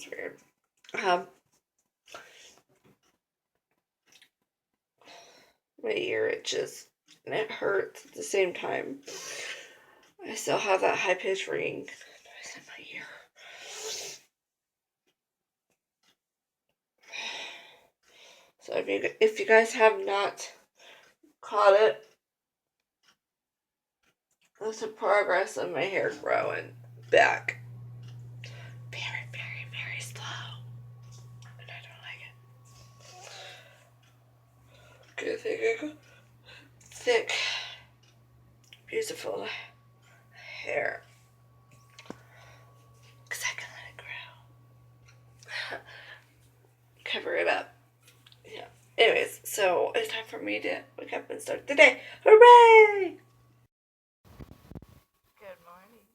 It's weird. My ear itches and it hurts at the same time. I still have that high-pitched ringing noise in my ear. So if you guys have not caught it, that's the progress of my hair growing back. Very, very, very slow. And I don't like it. Good thing I got thick, beautiful hair. Because I can let it grow. Cover it up. Yeah. Anyways, so it's time for me to wake up and start the day. Hooray! Good morning.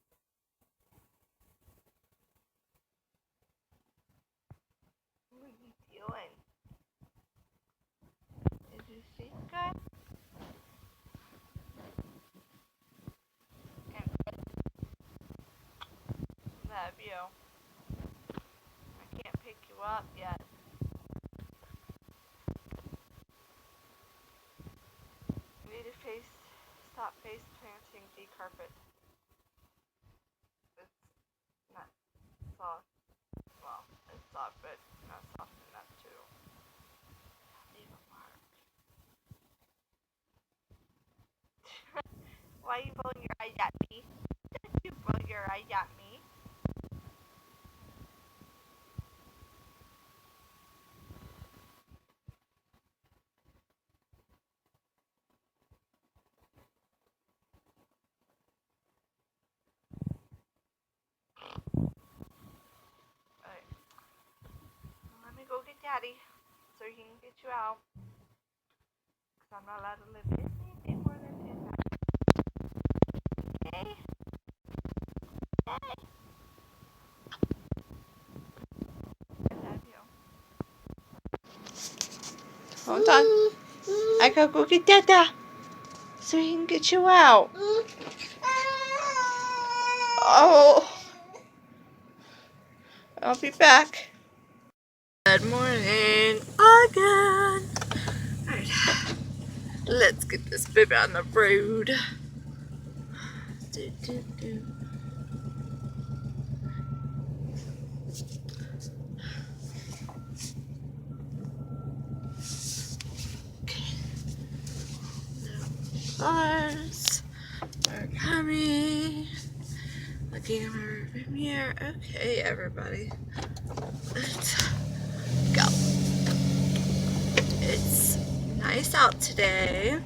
What are you doing? Is your sleep good? Love you. I can't pick you up yet. You need to stop face planting the carpet. It's not soft. Well, it's soft, but not soft enough to leave a mark. Why are you rolling your eyes at me? You roll your eyes at me. Alright. Let me go get Daddy so he can get you out. Because I'm not allowed to live with anything more than 10 minutes. Okay? Okay. I love you. Hold on. I gotta go get Dada so he can get you out. Oh. I'll be back. Good morning again. Alright. Let's get this baby on the road. Cars are coming. Looking at my rearview mirror. Okay, everybody. Let's go. It's nice out today.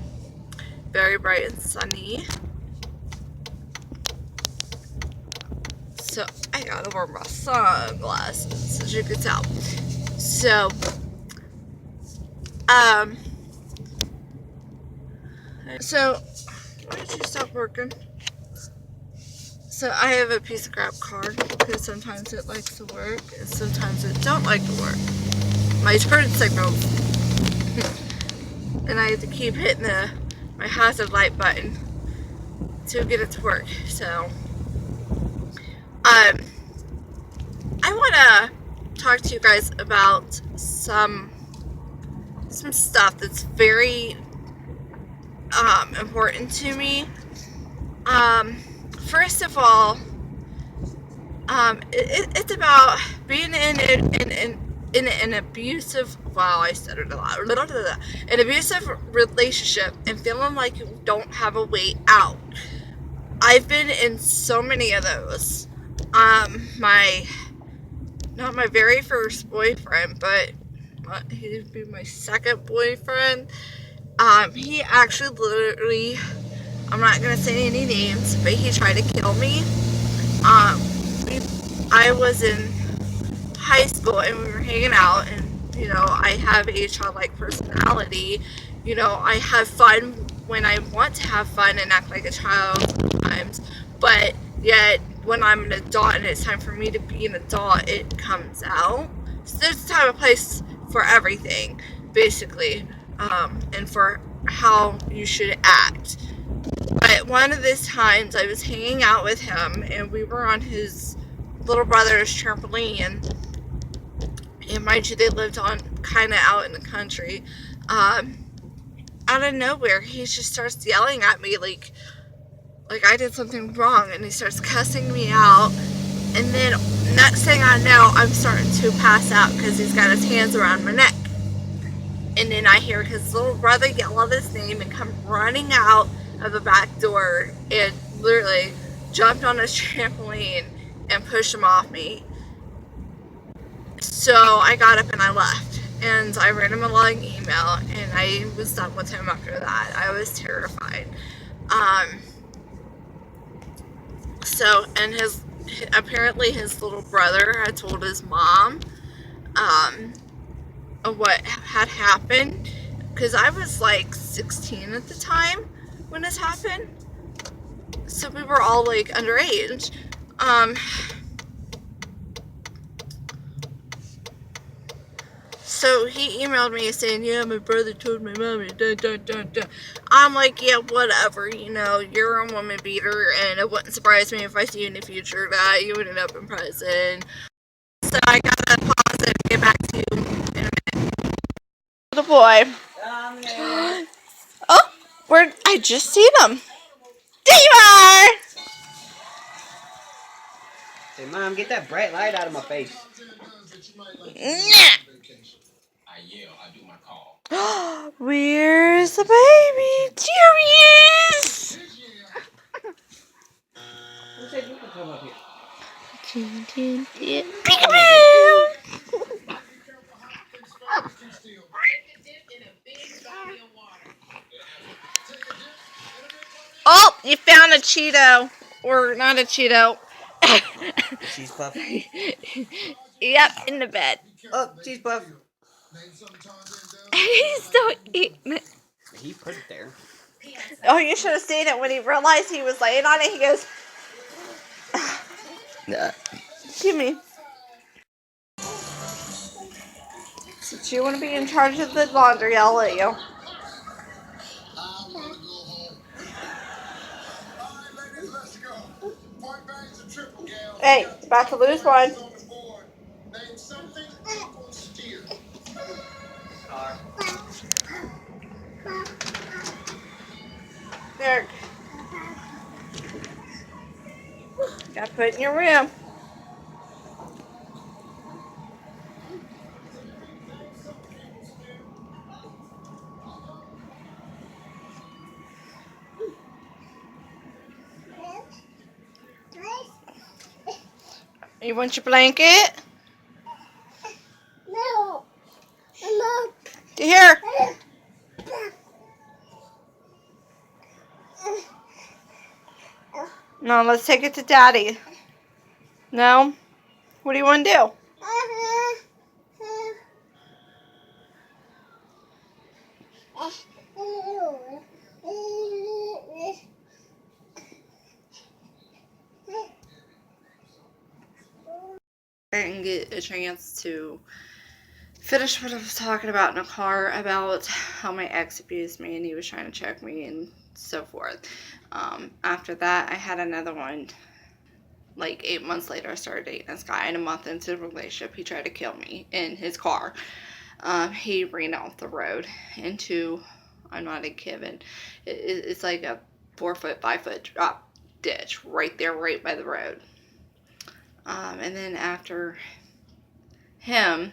Very bright and sunny. So I gotta wear my sunglasses, as you can tell. So, why did you stop working? So I have a piece of crap car because sometimes it likes to work and sometimes it don't like to work. My turn signals, and I have to keep hitting my hazard light button to get it to work. So, I want to talk to you guys about some stuff that's very important to me. First of all, it's about being in an abusive, wow, I said it a lot, an abusive relationship and feeling like you don't have a way out. I've been in so many of those. Not my very first boyfriend, but he'd be my second boyfriend. He actually literally, I'm not gonna say any names, but he tried to kill me. I was in high school and we were hanging out, and you know, I have a childlike personality. You know, I have fun when I want to have fun and act like a child sometimes, but yet when I'm an adult and it's time for me to be an adult, it comes out. So there's a time and place for everything, basically, and for how you should act. But one of these times I was hanging out with him and we were on his little brother's trampoline, And mind you, they lived on kind of out in the country. Out of nowhere, he just starts yelling at me like I did something wrong, and he starts cussing me out. And then next thing I know, I'm starting to pass out because he's got his hands around my neck. And then I hear his little brother yell out his name and come running out of the back door and literally jumped on his trampoline and pushed him off me. So I got up and I left. And I wrote him a long email, and I was done with him after that. I was terrified. And apparently his little brother had told his mom of what had happened, because I was like 16 at the time when this happened, so we were all like underage. So he emailed me saying, yeah, my brother told my mommy, dun, dun, dun, dun. I'm like, yeah, whatever, you're a woman beater, and it wouldn't surprise me if I see you in the future that you would end up in prison. So I gotta pause and get back to you in a minute. The boy. Oh, I just seen him. There you are! Hey, Mom, get that bright light out of my face. Where's the baby? There he is! Who said you could come up here? Peekaboo! Oh, you found a Cheeto. Or not a Cheeto. Cheese puff. Yep, in the bed. Oh, cheese puff. He's still eating it. He put it there. Oh, you should have seen it when he realized he was laying on it. He goes, excuse me. Since you want to be in charge of the laundry, I'll let you. Hey, about to lose one. There. Got to put it in your room. You want your blanket? No. Here. No, let's take it to Daddy. No? What do you want to do? I didn't get a chance to finish what I was talking about in the car about how my ex abused me and he was trying to check me and so forth. After that, I had another one. Like 8 months later, I started dating this guy, and a month into the relationship, he tried to kill me in his car. He ran off the road into, I'm not even kidding, it's like a 4-foot, 5-foot drop ditch right there, right by the road. And then after him,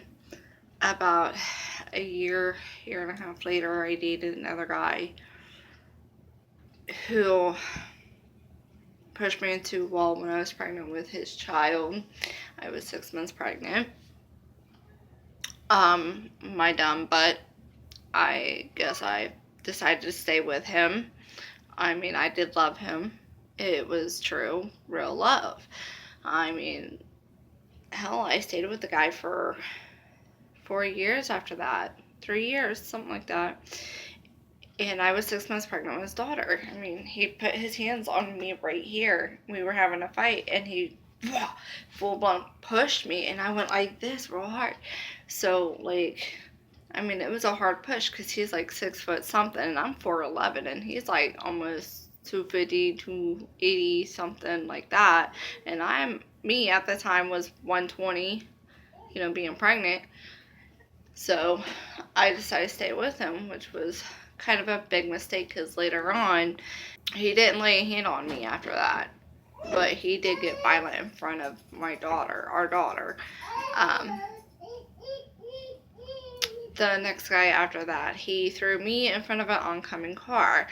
about a year and a half later, I dated another guy who pushed me into a wall when I was pregnant with his child. I was 6 months pregnant. My dumb butt, I guess I decided to stay with him. I mean, I did love him. It was true, real love. I mean, hell, I stayed with the guy for 4 years after that. 3 years, something like that. And I was 6 months pregnant with his daughter. I mean, he put his hands on me right here. We were having a fight, and he full-blown pushed me, and I went like this real hard. So, like, I mean, it was a hard push because he's like 6 foot something, and I'm 4'11", and he's like almost 250, 280, something like that. And me at the time was 120. being pregnant. So I decided to stay with him, which was kind of a big mistake because later on, he didn't lay a hand on me after that. But he did get violent in front of our daughter. The next guy after that, he threw me in front of an oncoming car.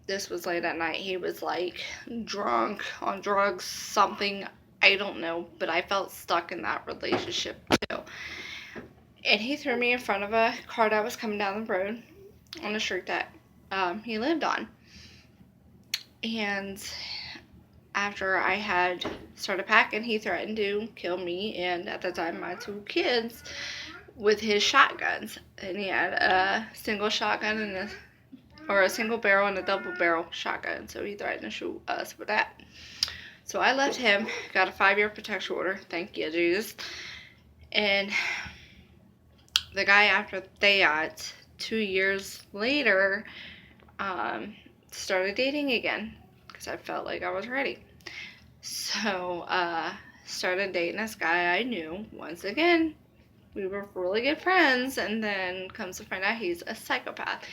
This was late at night. He was like drunk, on drugs, something, I don't know, but I felt stuck in that relationship too. And he threw me in front of a car that was coming down the road on the street that he lived on. And after I had started packing, he threatened to kill me and, at the time, my 2 kids with his shotguns. And he had a single shotgun and a single barrel and a double barrel shotgun. So he threatened to shoot us with that. So I left him, got a 5-year protection order. Thank you, Jesus. And the guy after that, 2 years later, started dating again because I felt like I was ready. So, started dating this guy I knew. Once again, we were really good friends, and then comes to find out he's a psychopath.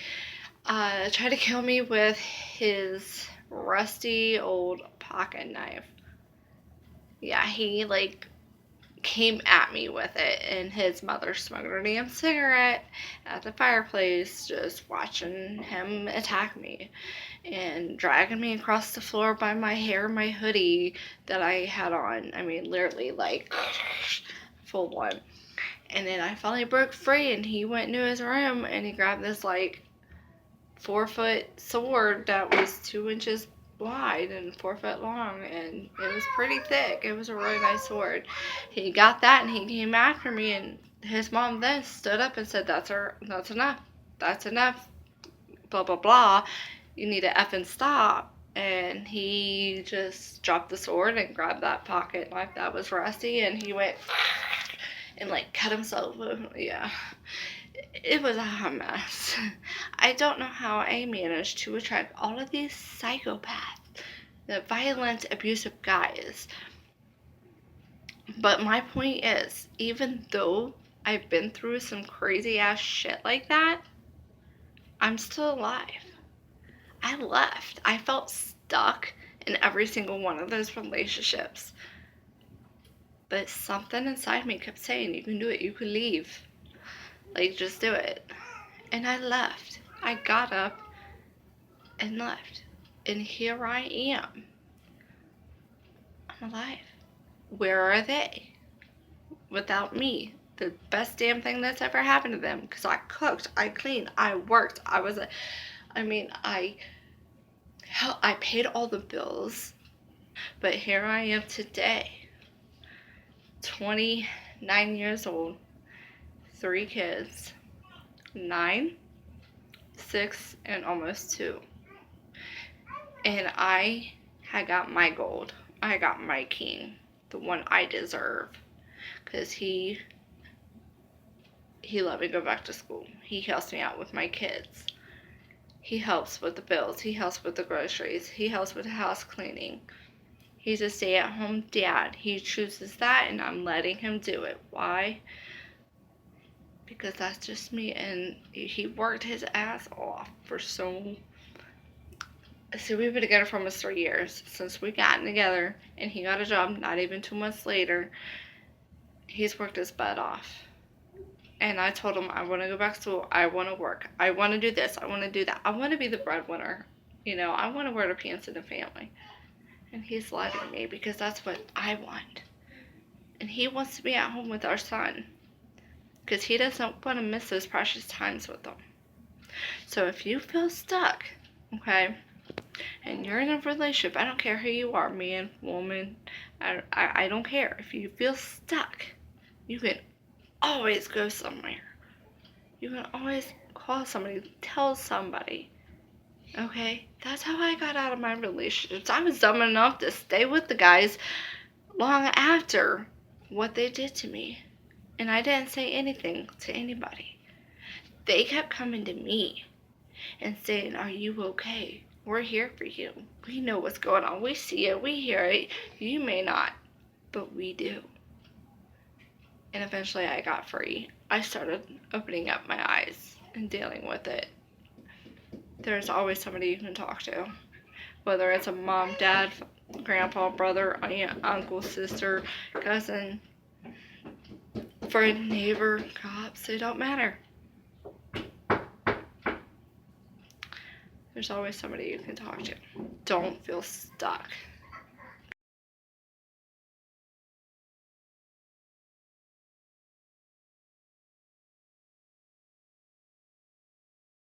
Tried to kill me with his rusty old pocket knife. Yeah, he came at me with it, and his mother smoked a damn cigarette at the fireplace, just watching him attack me and dragging me across the floor by my hair, my hoodie that I had on. I mean, literally, full on. And then I finally broke free, and he went into his room, and he grabbed this 4-foot sword that was 2 inches wide and 4 foot long, and it was pretty thick. It was a really nice sword. He got that, and he came after me, and his mom then stood up and said, that's enough, blah blah blah, you need to effing stop. And he just dropped the sword and grabbed that pocket knife that was rusty, and he went and cut himself. Yeah, it was a hot mess. I don't know how I managed to attract all of these psychopaths, the violent, abusive guys. But my point is, even though I've been through some crazy ass shit like that, I'm still alive. I left. I felt stuck in every single one of those relationships. But something inside me kept saying, you can do it, you can leave. Just do it. And I left. I got up and left. And here I am. I'm alive. Where are they? Without me. The best damn thing that's ever happened to them. Because I cooked, I cleaned, I worked. I paid all the bills. But here I am today. 29 years old. 3 kids. 9, 6, and almost 2. And I had got my gold. I got my king. The one I deserve. Because he let me go back to school. He helps me out with my kids. He helps with the bills. He helps with the groceries. He helps with the house cleaning. He's a stay-at-home dad. He chooses that, and I'm letting him do it. Why? Because that's just me, and he worked his ass off for so... See, we've been together for almost 3 years since we got together, and he got a job not even 2 months later. He's worked his butt off. And I told him, I want to go back to school. I want to work. I want to do this. I want to do that. I want to be the breadwinner. I want to wear the pants in the family. And he's letting me because that's what I want. And he wants to be at home with our son. Because he doesn't want to miss those precious times with them. So if you feel stuck, okay, and you're in a relationship, I don't care who you are, man, woman, I don't care. If you feel stuck, you can always go somewhere. You can always call somebody, tell somebody. Okay? That's how I got out of my relationships. I was dumb enough to stay with the guys long after what they did to me. And I didn't say anything to anybody. They kept coming to me and saying, are you okay? We're here for you. We know what's going on. We see it. We hear it. You may not, but we do. And eventually I got free. I started opening up my eyes and dealing with it. There's always somebody you can talk to. Whether it's a mom, dad, grandpa, brother, aunt, uncle, sister, cousin, friend, neighbor, cops, they don't matter. There's always somebody you can talk to. Don't feel stuck.